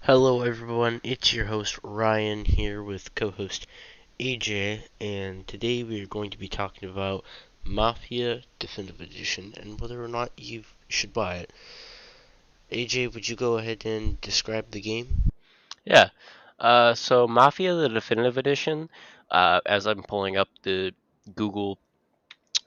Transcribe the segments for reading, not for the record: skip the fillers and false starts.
Hello, everyone. It's your host Ryan here with co host AJ, and today we are going to be talking about Mafia Definitive Edition and whether or not you should buy it. AJ, would you go ahead and describe the game? Yeah. So Mafia, the Definitive Edition, as I'm pulling up the Google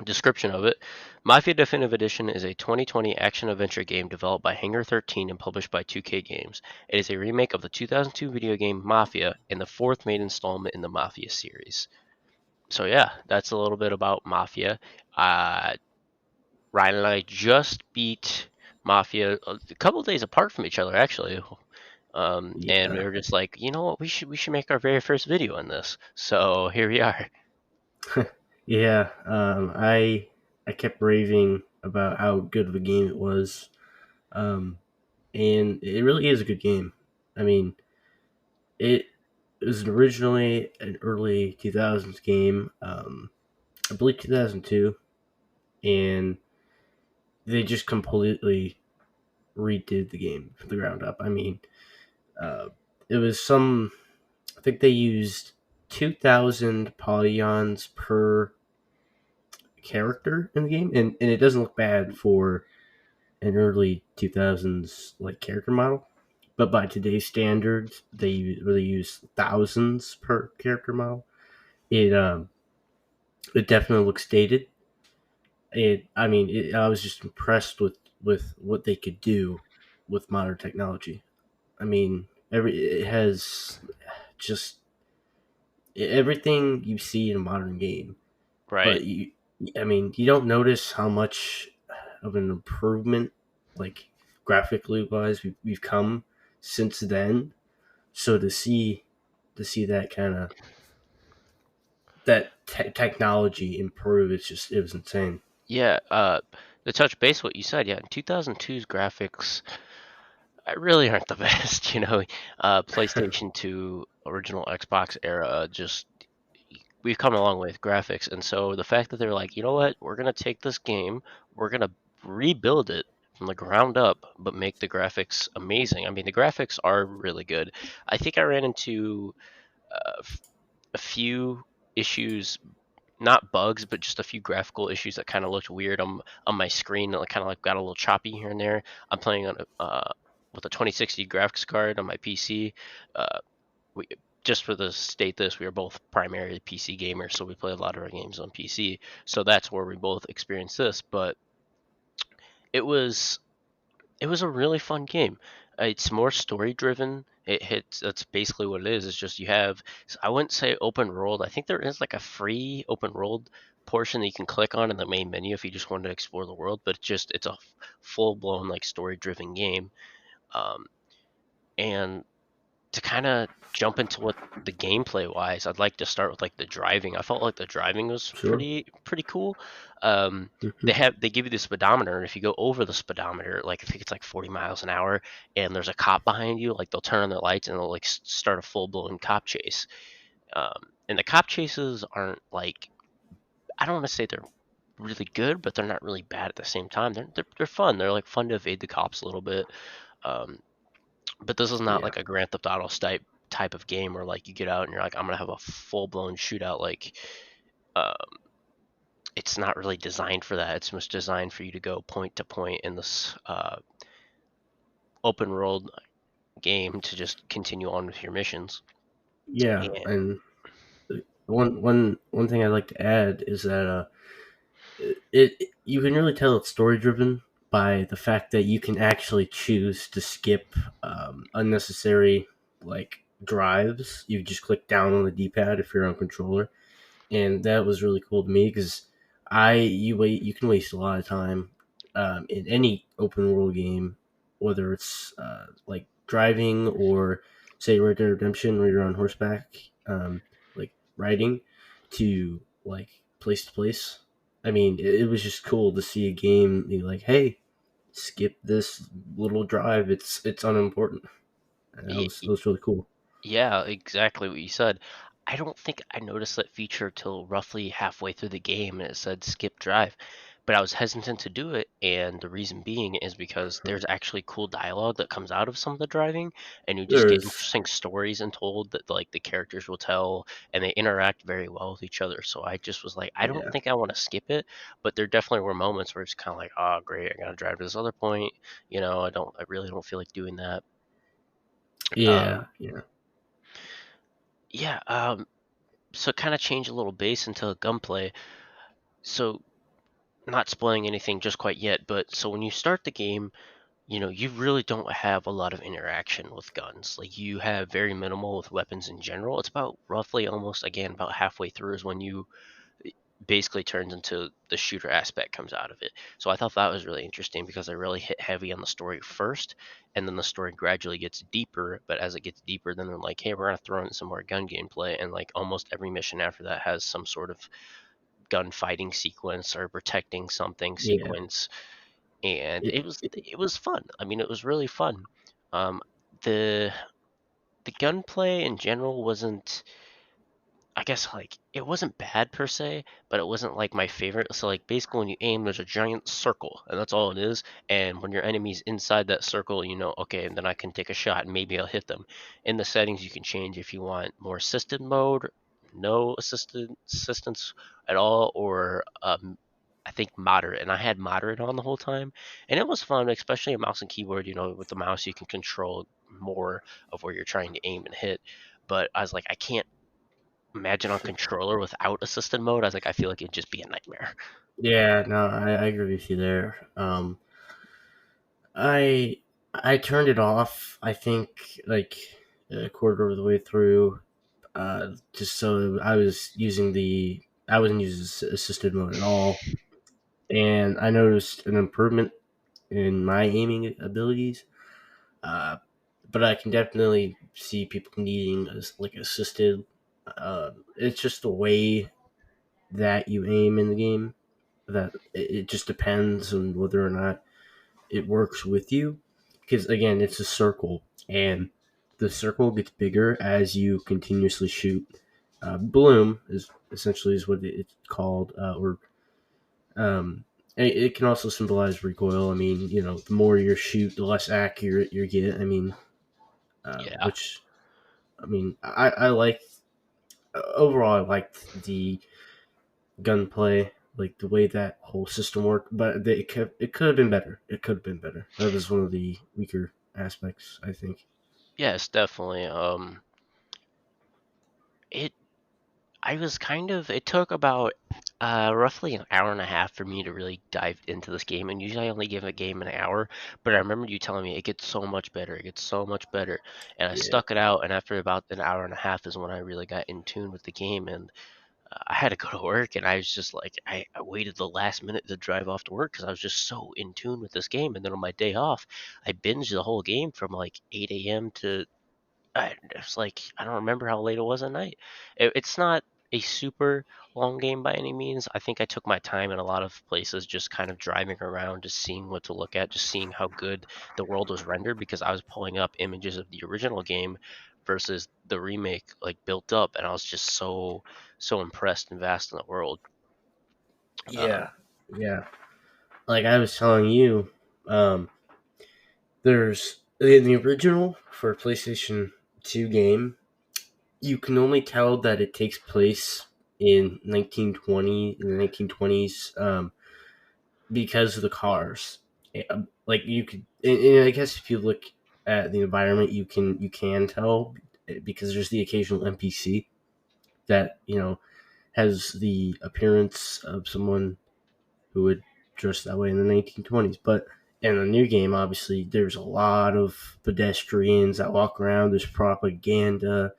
description of it, Mafia Definitive Edition is a 2020 action adventure game developed by Hangar 13 and published by 2K Games. It is a remake of the 2002 video game Mafia and the fourth main installment in the Mafia series. So yeah, that's a little bit about Mafia. Uh, Ryan and I just beat Mafia a couple days apart from each other, actually. And we Yeah. were just like, you know what, we should make our very first video on this. So here we are. Yeah, I kept raving about how good of a game it was, um, and it really is a good game. I mean, it was originally an early 2000s game, I believe 2002, and they just completely redid the game from the ground up. I mean, uh, it was some, I think they used 2,000 polygons per character in the game, and it doesn't look bad for an early 2000s like character model, but by today's standards they really use thousands per character model. It um it definitely looks dated. I was just impressed with what they could do with modern technology. I mean, every it has just everything you see in a modern game, Right. but you don't notice how much of an improvement, like graphically wise, we've come since then. So to see that kind of technology improve, it was insane. Yeah. To touch base what you said, yeah, in 2002's graphics really aren't the best. PlayStation 2, original Xbox era, just we've come a long way with graphics, and so the fact that they're like, you know what, we're gonna take this game, we're gonna rebuild it from the ground up, but make the graphics amazing. I mean, the graphics are really good. I think I ran into uh, a few issues, not bugs, but just a few graphical issues that kind of looked weird on my screen. That kind of like got a little choppy here and there. I'm playing on with a 2060 graphics card on my PC. Uh, we just for the state this, we are both primarily PC gamers, so we play a lot of our games on PC. So that's where we both experienced this. But it was it was a really fun game. It's more story driven. It hits. That's basically what it is. It's just you have. I wouldn't say open world. I think there is like a free open world portion that you can click on in the main menu if you just wanted to explore the world. But it's a full blown like story driven game. Um, and to kind of jump into what the gameplay wise, I'd like to start with like the driving. I felt like the driving was Sure. pretty cool. Um, Hmm. they give you the speedometer, and if you go over the speedometer, like I think it's like 40 miles an hour, and there's a cop behind you, like they'll turn on their lights and they'll like start a full blown cop chase. And the cop chases aren't like, I don't want to say they're really good, but they're not really bad at the same time. They're fun. They're like fun to evade the cops a little bit. Um, but this is not Yeah. like a Grand Theft Auto type of game where like you get out and you're like, I'm gonna have a full blown shootout. Like, uh, it's not really designed for that. It's just designed for you to go point to point in this open world game to just continue on with your missions. Yeah, And and one thing I'd like to add is that it you can really tell it's story driven by the fact that you can actually choose to skip unnecessary like drives. You just click down on the D-pad if you're on controller, and that was really cool to me because you can waste a lot of time in any open world game, whether it's like driving or say Red Dead Redemption where you're on horseback, like riding to like place to place. I mean, it was just cool to see a game be like, hey, skip this little drive. It's unimportant. And that was really cool. yeah, exactly what you said. I don't think I noticed that feature till roughly halfway through the game, and it said skip drive. but I was hesitant to do it, and the reason being is because there's actually cool dialogue that comes out of some of the driving, and you just get There's interesting stories and told that like the characters will tell, and they interact very well with each other. So I just was like, I don't yeah, think I want to skip it, but there definitely were moments where it's kind of like, oh great, I gotta drive to this other point. I really don't feel like doing that. yeah, Um, yeah, yeah. So kind of change a little base into gunplay. So not spoiling anything just quite yet, but so when you start the game, you really don't have a lot of interaction with guns. Like you have very minimal with weapons in general. It's about roughly almost again about halfway through is when you basically turns into the shooter aspect comes out of it. So I thought that was really interesting because I really hit heavy on the story first, and then the story gradually gets deeper. But as it gets deeper, then they're like, hey, we're gonna throw in some more gun gameplay, and like almost every mission after that has some sort of gunfighting sequence or protecting something yeah. sequence, and It, it was fun. I mean, it was really fun. Um, the the gunplay in general wasn't, I guess, like it wasn't bad per se, but it wasn't like my favorite. So like basically when you aim, there's a giant circle, and that's all it is. And when your enemy's inside that circle, okay, and then I can take a shot and maybe I'll hit them. In the settings, you can change if you want more assisted mode, no assistance at all, or I think moderate. And I had moderate on the whole time, and it was fun, especially a mouse and keyboard. With the mouse you can control more of where you're trying to aim and hit. But I was like, I can't imagine on controller without assisted mode. I was like, I feel like it'd just be a nightmare. yeah, no, I agree with you there. I I turned it off. I think like a quarter of the way through, just so I wasn't using assisted mode at all, and I noticed an improvement in my aiming abilities. Uh, but I can definitely see people needing like assisted. It's just the way that you aim in the game that it just depends on whether or not it works with you. Because again, it's a circle, and the circle gets bigger as you continuously shoot. Bloom is essentially is what it's called, or it can also symbolize recoil. I mean, the more you shoot, the less accurate you get. I mean, Yeah. which I mean, I like overall. I liked the gunplay, like the way that whole system worked. But it could have been better. It could have been better. That was one of the weaker aspects, I think. Yes, definitely. It I was kind of it took about roughly an hour and a half for me to really dive into this game, and usually I only give a game an hour, but I remember you telling me it gets so much better, it gets so much better, and I Yeah, stuck it out, and after about an hour and a half is when I really got in tune with the game, and I had to go to work, and I was just like, I waited the last minute to drive off to work because I was just so in tune with this game. And then on my day off, I binged the whole game from like 8 a.m. to it's like I don't remember how late it was at night. It's not a super long game by any means. I think I took my time in a lot of places, just kind of driving around, just seeing what to look at, just seeing how good the world was rendered because I was pulling up images of the original game versus the remake like built up, and I was just so impressed and vast in the world. yeah, yeah. Like I was telling you, um, there's in the original for PlayStation 2 game. You can only tell that it takes place in 1920 in the 1920s, because of the cars. Like you could, and I guess if you look at the environment, you can tell because there's the occasional NPC that has the appearance of someone who would dress that way in the 1920s. But in the new game, obviously, there's a lot of pedestrians that walk around. There's propaganda,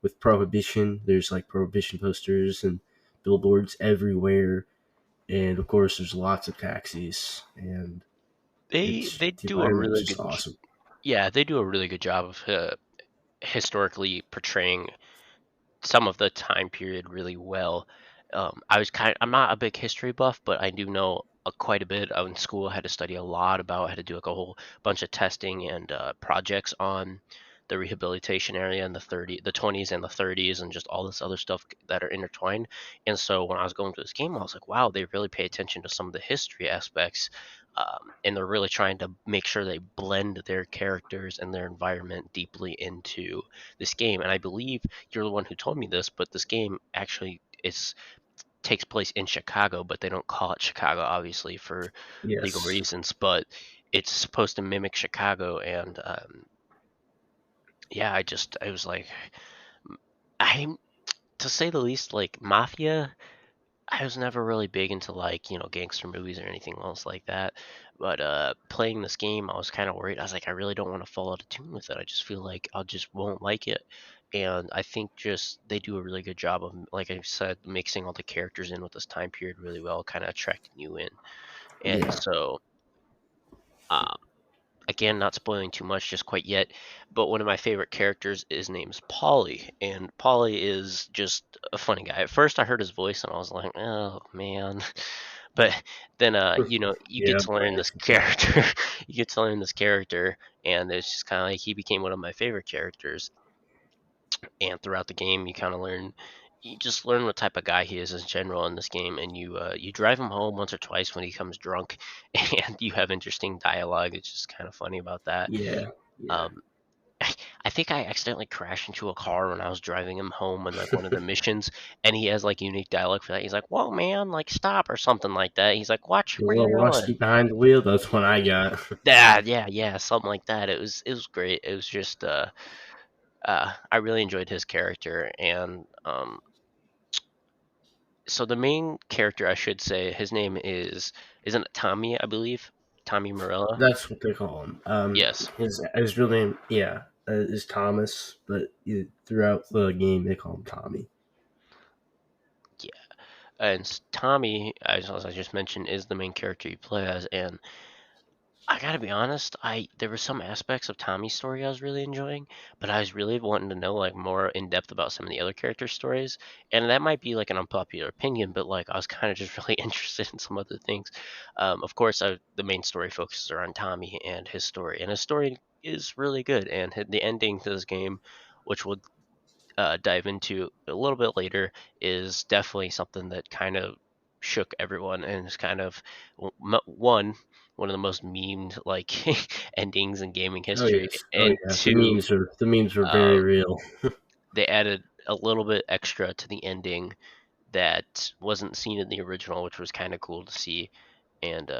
with prohibition. There's like prohibition posters and billboards everywhere, and of course, there's lots of taxis, and They it's they the do a environment's really just good, awesome. yeah, they do a really good job of historically portraying some of the time period really well. I'm not a big history buff, but I do know quite a bit. In school, I had to study a lot about, I had to do like a whole bunch of testing and projects on the rehabilitation area in the 20s and the 30s, and just all this other stuff that are intertwined. And so when I was going through this game, I was like, wow, they really pay attention to some of the history aspects. And they're really trying to make sure they blend their characters and their environment deeply into this game. And I believe you're the one who told me this, but this game actually takes place in Chicago, but they don't call it Chicago, obviously, for legal Yes. reasons. But it's supposed to mimic Chicago, and yeah, I was like, I to say the least, like Mafia. I was never really big into like, gangster movies or anything else like that. But playing this game, I was kind of worried. I was like, I really don't want to fall out of tune with it. I just feel like I just won't like it. And I think just they do a really good job of, like I said, mixing all the characters in with this time period really well, kind of attracting you in. And Yeah. so, um, again, not spoiling too much just quite yet, but one of my favorite characters is name's Polly, and Polly is just a funny guy. At first, I heard his voice and I was like, oh man, but then you get Yeah. to learn this character, you get to learn this character, and it's just kind of like he became one of my favorite characters. And throughout the game, you just learn what type of guy he is in general in this game, and you drive him home once or twice when he comes drunk, and you have interesting dialogue. It's just kind of funny about that. Yeah. Yeah. Um, I think I accidentally crashed into a car when I was driving him home in like one of the missions, and he has like unique dialogue for that. He's like, "Whoa, man, like stop" or something like that. He's like, "Watch A where little you're going." rusty behind the wheel. That's what I got. Yeah, something like that. It was great. It was just I really enjoyed his character, and so the main character, I should say, his name isn't it Tommy, I believe, Tommy Morella. That's what they call him. Yes, His real name, yeah, is Thomas, but throughout the game they call him Tommy. yeah, and Tommy, as I just mentioned, is the main character you play as, and I gotta be honest, I there were some aspects of Tommy's story I was really enjoying, but I was really wanting to know like more in depth about some of the other character stories, and that might be like an unpopular opinion, but like I was kind of just really interested in some other things. Of course, the main story focuses around Tommy and his story is really good, and the ending to this game, which we'll dive into a little bit later, is definitely something that kind of shook everyone and is kind of one of the most memed like endings in gaming Oh history, yes, oh and yeah. two, The memes are very um, real. they added a little bit extra to the ending that wasn't seen in the original, which was kind of cool to see. And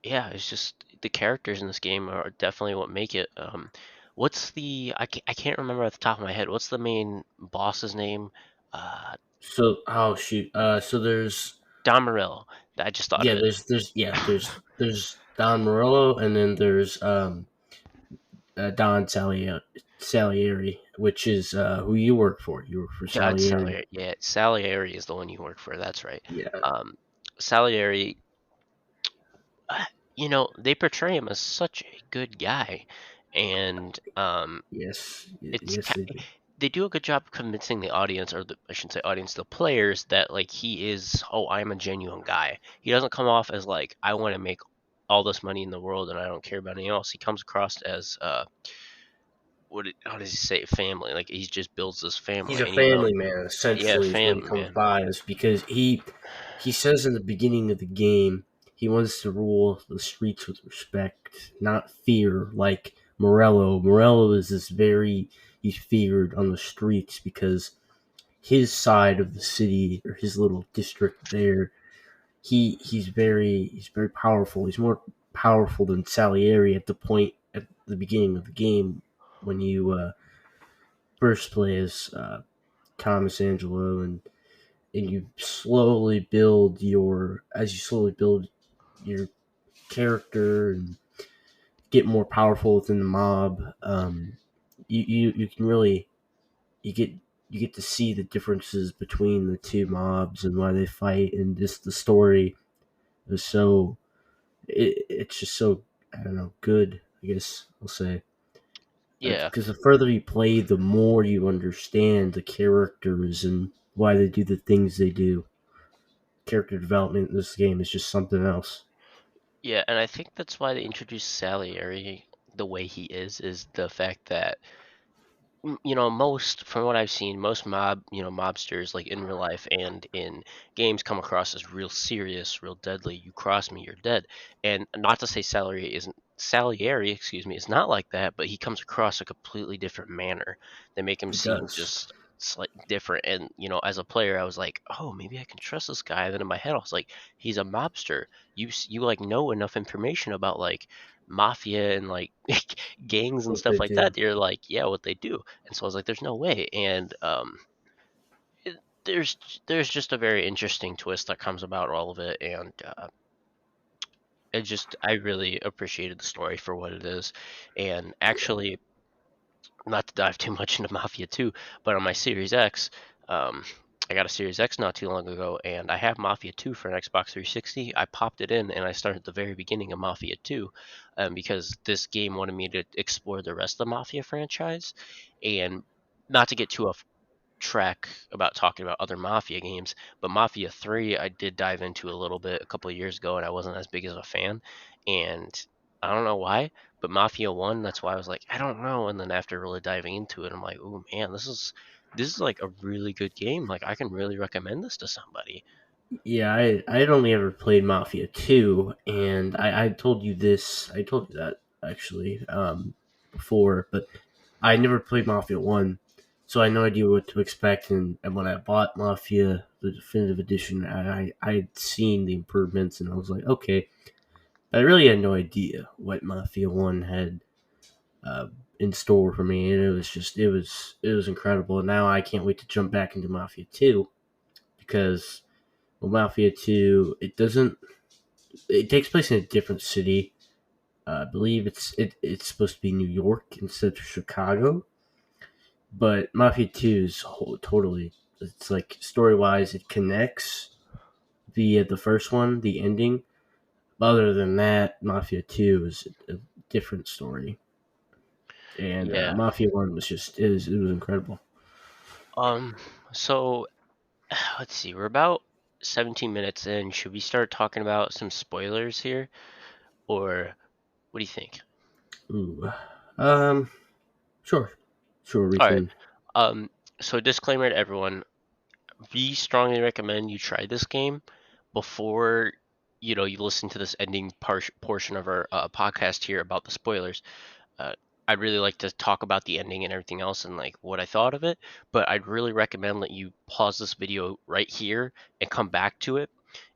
yeah, it's just the characters in this game are definitely what make it. What's the I can't remember off the top of my head. What's the main boss's name? Uh, So oh shoot, so there's Don Morello. I just thought of yeah, it. there's Don Morello, and then there's Don Salieri, which is who you work for. You work for God, Salieri. Salieri. Yeah, Salieri is the one you work for. That's right. Yeah. Um, Salieri. They portray him as such a good guy, and Yes. it's Yes, they do. they do a good job of convincing the audience, or I shouldn't say audience, the players, that like he is, oh, I'm a genuine guy. He doesn't come off as like, I want to make all this money in the world and I don't care about anything else. He comes across as how does he say, family? Like he just builds this He's family, a and even though, family man. yeah, Essentially, is what he family comes man. by as because he says in the beginning of the game he wants to rule the streets with respect, not fear. Like Morello. Morello is this very he's feared on the streets because his side of the city or his little district there, he's very powerful. He's more powerful than Salieri at the point at the beginning of the game when you first play as Thomas Angelo, and you slowly build your as you slowly build your character and get more powerful within the mob. You can really you get you get to see the differences between the two mobs and why they fight, and just the story is so it's just so I don't know good. I guess I'll say Yeah, because the further you play, the more you understand the characters and why they do the things they do. Character development in this game is just something else. yeah, and I think that's why they introduced Salieri the way he is the fact that most from what I've seen, most mobsters like in real life and in games come across as real serious, real deadly. You cross me, you're dead. And not to say Salieri, excuse me, is not like that, but he comes across a completely different manner. They make him It seem does. just slightly different. And as a player, I was like, oh, maybe I can trust this guy. And then in my head, I was like, he's a mobster. You like know enough information about like mafia and like gangs and What stuff they like that. do. You're like, yeah, what they do. And so I was like, there's no way. And it, there's there's just a very interesting twist that comes about all of it, and I really appreciated the story for what it is. And actually, not to dive too much into Mafia 2, but on my Series X, um, I got a Series X not too long ago, and I have Mafia 2 for an Xbox 360. I popped it in, and I started at the very beginning of Mafia 2, because this game wanted me to explore the rest of the Mafia franchise, and not to get too off track about talking about other Mafia games, but Mafia 3 I did dive into a little bit a couple of years ago, and I wasn't as big as a fan. And I don't know why, but Mafia 1, that's why I was like, I don't know. And then after really diving into it, I'm like, oh man, this is like a really good game. Like I can really recommend this to somebody. Yeah, I had only ever played Mafia 2, and I told you this. I told you that actually before, but I never played Mafia 1, so I had no idea what to expect. And when I bought Mafia, the definitive edition, I had seen the improvements, and I was like, okay. I really had no idea what Mafia 1 had uh, in store for me, and it was incredible. And now I can't wait to jump back into Mafia 2 because well, Mafia 2 it takes place in a different city. I believe it's supposed to be New York instead of Chicago, but Mafia 2 is totally, it's like story wise it connects via the first one, the ending. Other than that, Mafia 2 is a different story, and Yeah. Mafia 1 was just it was incredible. Um. So let's see. We're about 17 minutes in. Should we start talking about some spoilers here, or what do you think? Ooh, um, sure, sure we All right. can. Um. So disclaimer to everyone: we strongly recommend you try this game before you listen to this ending portion of our podcast here about the spoilers. uh, I'd really like to talk about the ending and everything else and like what I thought of it, but I'd really recommend that you pause this video right here and come back to it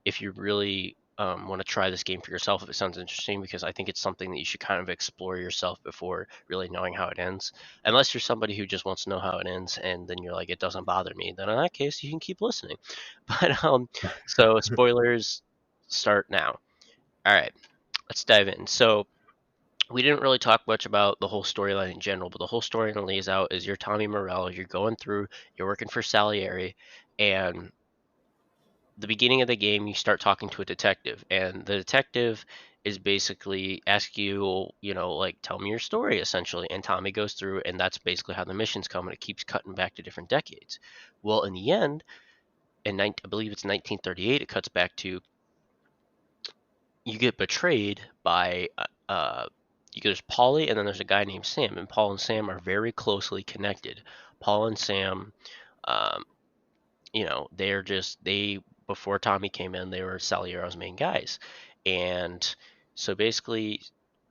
if you really want to try this game for yourself, if it sounds interesting, because I think it's something that you should kind of explore yourself before really knowing how it ends. Unless you're somebody who just wants to know how it ends and then you're like, it doesn't bother me, then in that case, you can keep listening. But so spoilers start now. All right, let's dive in. So we didn't really talk much about the whole storyline in general, but the whole storyline lays out is you're Tommy Morello, you're going through, you're working for Salieri, and the beginning of the game you start talking to a detective, and the detective is basically ask you, like tell me your story essentially, and Tommy goes through, and that's basically how the missions come, and it keeps cutting back to different decades. Well, in the end, I believe it's 1938, it cuts back to you get betrayed by there's Polly and then there's a guy named Sam, and Paul and Sam are very closely connected. Paul and Sam, um, they're just they before Tommy came in, they were Saliero's main guys, and so basically,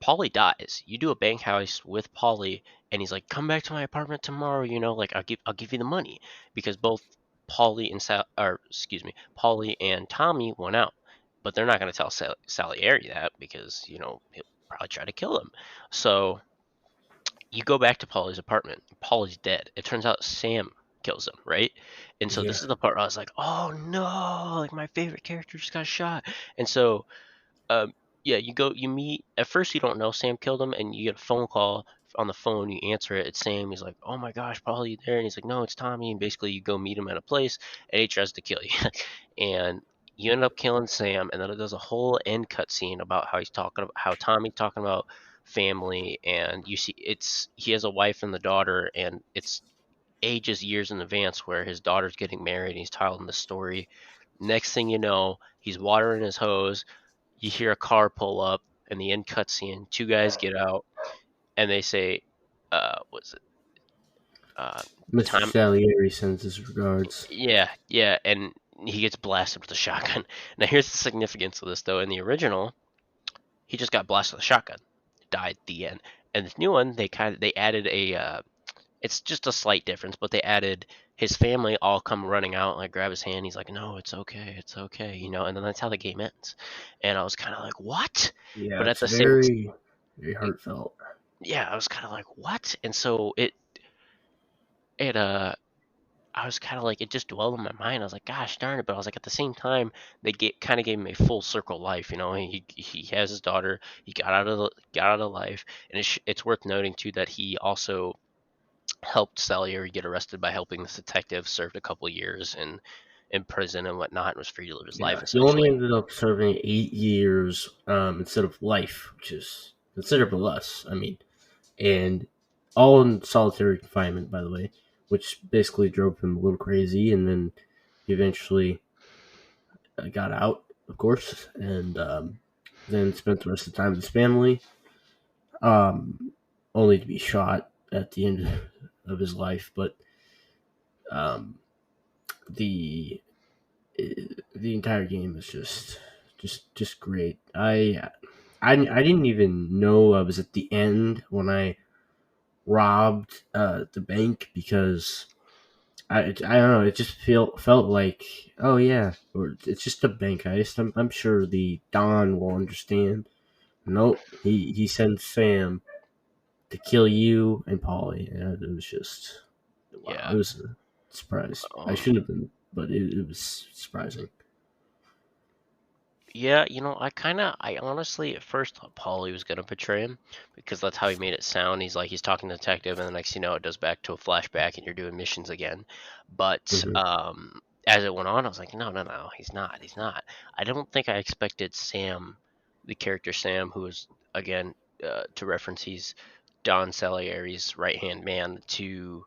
Polly dies. You do a bank heist with Polly, and he's like, "Come back to my apartment tomorrow." Like I'll give you the money because both Polly and Tommy went out, but they're not going to tell Salieri that because he'll probably try to kill him. So you go back to Polly's apartment. Polly's dead. It turns out Sam kills him, right? And so Yeah, this is the part where I was like, oh no, like my favorite character just got shot. And so um, yeah, you meet. At first, you don't know Sam killed him, and you get a phone call on the phone. You answer it. It's Sam. He's like, "Oh my gosh, Paul, you there?" And he's like, "No, it's Tommy." And basically, you go meet him at a place, and he tries to kill you, and you end up killing Sam. And then it does a whole end cut scene about how Tommy's talking about family, and you see he has a wife and the daughter, and it's ages years in advance where his daughter's getting married. And he's telling the story. Next thing you know, he's watering his hose, you hear a car pull up, and the end cutscene. Two guys get out. and they say, what's it? Uh, Mr. Tom. Salieri sends his regards. Yeah, yeah, and he gets blasted with a shotgun. Now here's the significance of this though. In the original, he just got blasted with a shotgun, died at the end. And this new one, they added a it's just a slight difference, but they added his family all come running out and like grab his hand. He's like, "No, it's okay," and then that's how the game ends. And I was kind of like, "What?" Yeah, But at it's the same, very, very heartfelt. yeah, I was kind of like, "What?" And so it I was kind of like, it just dwelled in my mind. I was like, "Gosh darn it!" But I was like, at the same time, they kind of gave him a full circle life. He has his daughter. He got out of life, and it's worth noting too that he also helped Salieri get arrested by helping this detective, served a couple years in prison and whatnot, and was free to live his life Yeah, he only essentially. ended up serving 8 years instead of life, which is considerably less. I mean, and all in solitary confinement, by the way, which basically drove him a little crazy. And then he eventually got out, of course, and then spent the rest of the time with his family, um, only to be shot at the end of his life. But um, the the entire game is just great. I didn't even know I was at the end when I robbed the bank because I don't know. It just felt like, oh yeah, or it's just a bank heist. I'm sure the Don will understand. Nope, he sends Sam to kill you and Polly, and it was just wow. Yeah. It was a surprise. I Um, shouldn't have been, but it was surprising. Yeah, I honestly at first thought Paulie was gonna betray him because that's how he made it sound. He's talking to the detective, and the next you know, it goes back to a flashback, and you're doing missions again. But Hmm. as it went on, I was like, no, no, no, he's not. I don't think I expected Sam, the character Sam, who was again, to reference, he's Don Salieri's right hand man, to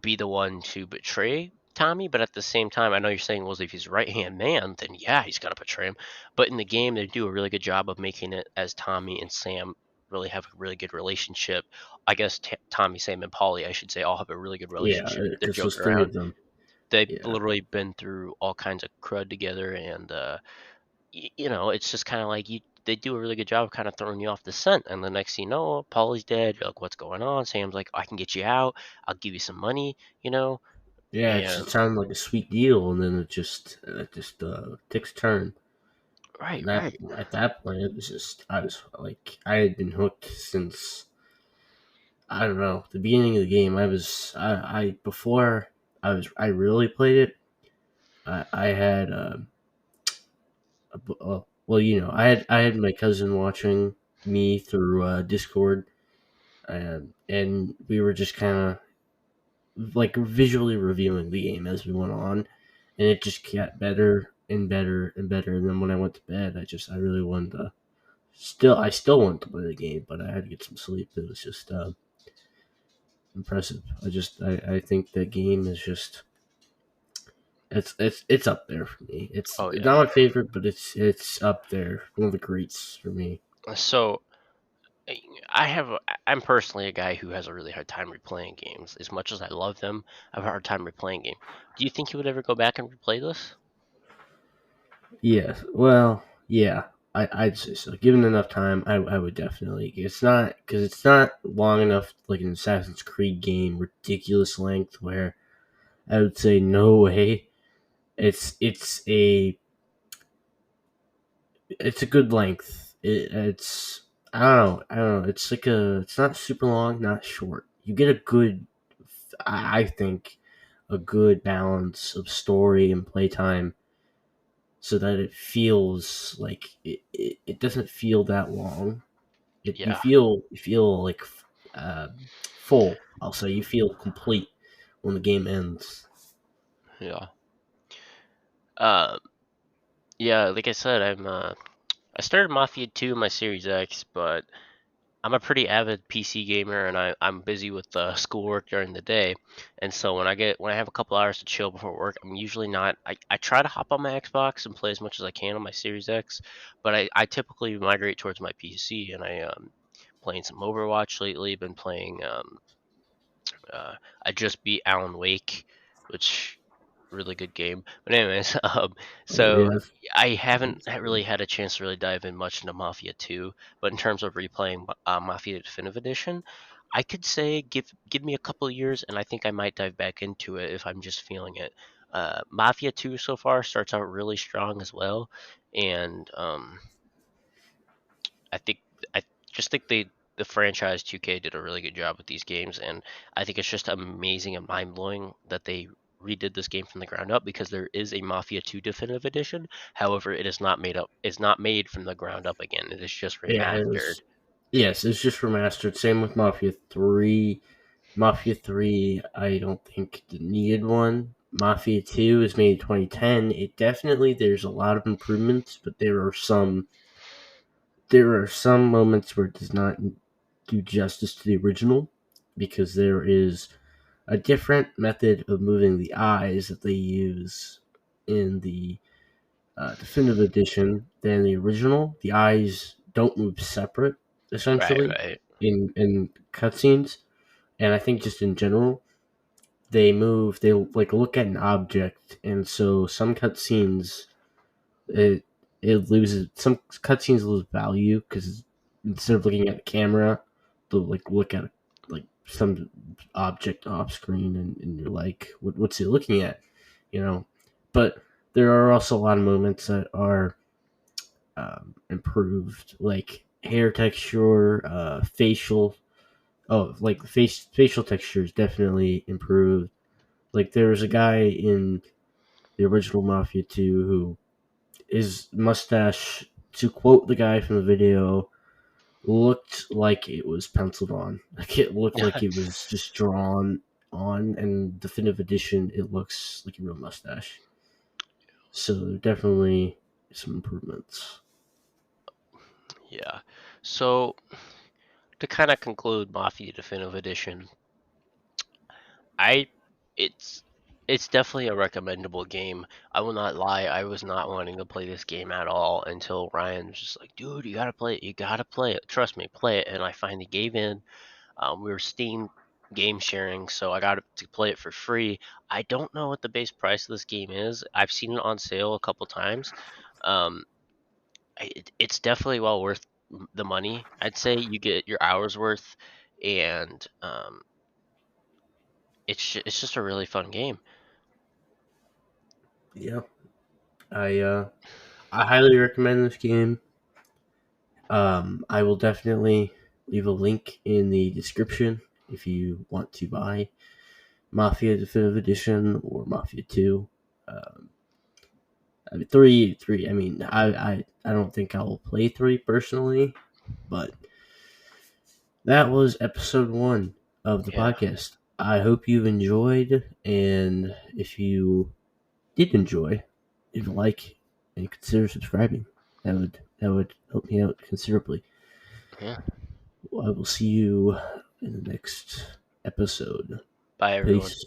be the one to betray Tommy, but at the same time, I know you're saying, well, if he's right hand man, then yeah, he's got to betray him. But in the game, they do a really good job of making it as Tommy and Sam really have a really good relationship. I guess Tommy, Sam, and Polly, I should say, all have a really good Yeah, relationship. They're because those joking three around. of them. They've Yeah, literally been through all kinds of crud together, and it's just kind of like you. They do a really good job of kind of throwing you off the scent, and the next thing you know, Polly's dead. You're like, what's going on? Sam's like, I can get you out. I'll give you some money. yeah. It And sounded like a sweet deal, and then it just takes a turn. right, And that right. at that point, it was just I was like I had been hooked since I don't know the beginning of the game. I before I really played it. I had well, I had my cousin watching me through Discord, and we were just kind of like visually reviewing the game as we went on, and it just got better and better and better. And then when I went to bed, I really wanted to. I still wanted to play the game, but I had to get some sleep. It was just impressive. I think that game is just it's up there for me. It's Oh yeah. not my favorite, but it's up there. One of the greats for me. So I'm personally a guy who has a really hard time replaying games. As much as I love them, I have a hard time replaying game. Do you think you would ever go back and replay this? Yeah. Well, yeah. I'd say so. Given enough time, I would definitely. It's not because it's not long enough, like an Assassin's Creed game, ridiculous length. Where I would say no way. It's it's a good length. It's I don't know. It's like it's not super long, not short. You get a good, I think, a good balance of story and playtime so that it feels like it doesn't feel that long. Yeah, You feel like uh, full. I'll say you feel complete when the game ends. yeah. Um, yeah. Like I said, I started Mafia 2 in my Series X, but I'm a pretty avid PC gamer, and I'm busy with schoolwork during the day, and so when I have a couple hours to chill before work, I'm usually not. I try to hop on my Xbox and play as much as I can on my Series X, but I typically migrate towards my PC, and playing some Overwatch lately. Been playing. Uh, I just beat Alan Wake, which really good game. But anyways, Oh so yeah, I haven't really had a chance to really dive in much into Mafia 2. But in terms of replaying Mafia Definitive Edition, I could say give me a couple of years, and I think I might dive back into it if I'm just feeling it. Mafia 2 so far starts out really strong as well, and I think I just think the franchise 2K did a really good job with these games, and I think it's just amazing and mind blowing that they redid this game from the ground up because there is a Mafia 2 Definitive Edition. However, it is not made up. It's not made from the ground up again. It is just yeah. It remastered. was yes. It's just remastered. Same with Mafia 3. Mafia 3, I don't think it needed one. Mafia 2 is made in 2010. It definitely there's a lot of improvements, but there are some moments where it does not do justice to the original because there is a different method of moving the eyes that they use in the definitive edition than the original. The eyes don't move separate, Right, essentially, right. in cutscenes, and I think just in general, they move. They like look at an object, and so some cutscenes it it loses some cutscenes lose value because instead of looking at the camera, they'll like look at like some object off screen, and you're like, what's it looking at? You know, but there are also a lot of moments that are improved, like hair texture, facial. Oh, like facial texture is definitely improved. Like there was a guy in the original Mafia 2 who his mustache, to quote the guy from the video, looked like it was penciled on. Like it looked like it was just drawn on, and definitive edition, it looks like a real mustache. So definitely some improvements. Yeah. So to kind of conclude Mafia Definitive Edition, I it's it's definitely a recommendable game. I will not lie, I was not wanting to play this game at all until Ryan was just like, "Dude, you gotta play it. You gotta play it. Trust me, play it." And I finally gave in. We were Steam game sharing, so I got to play it for free. I don't know what the base price of this game is. I've seen it on sale a couple times. Um, it's definitely well worth the money. I'd say you get your hours worth, and it's just a really fun game. Yeah, I uh, I highly recommend this game. I will definitely leave a link in the description if you want to buy Mafia Definitive Edition or Mafia 2. Um, I mean, three. I mean, I don't think I will play 3 personally, but that was episode 1 of the Yeah, podcast. I hope you've enjoyed, and if you did enjoy, leave a like and consider subscribing. That would help me out considerably. yeah. I will see you in the next episode. Bye, everyone. Peace.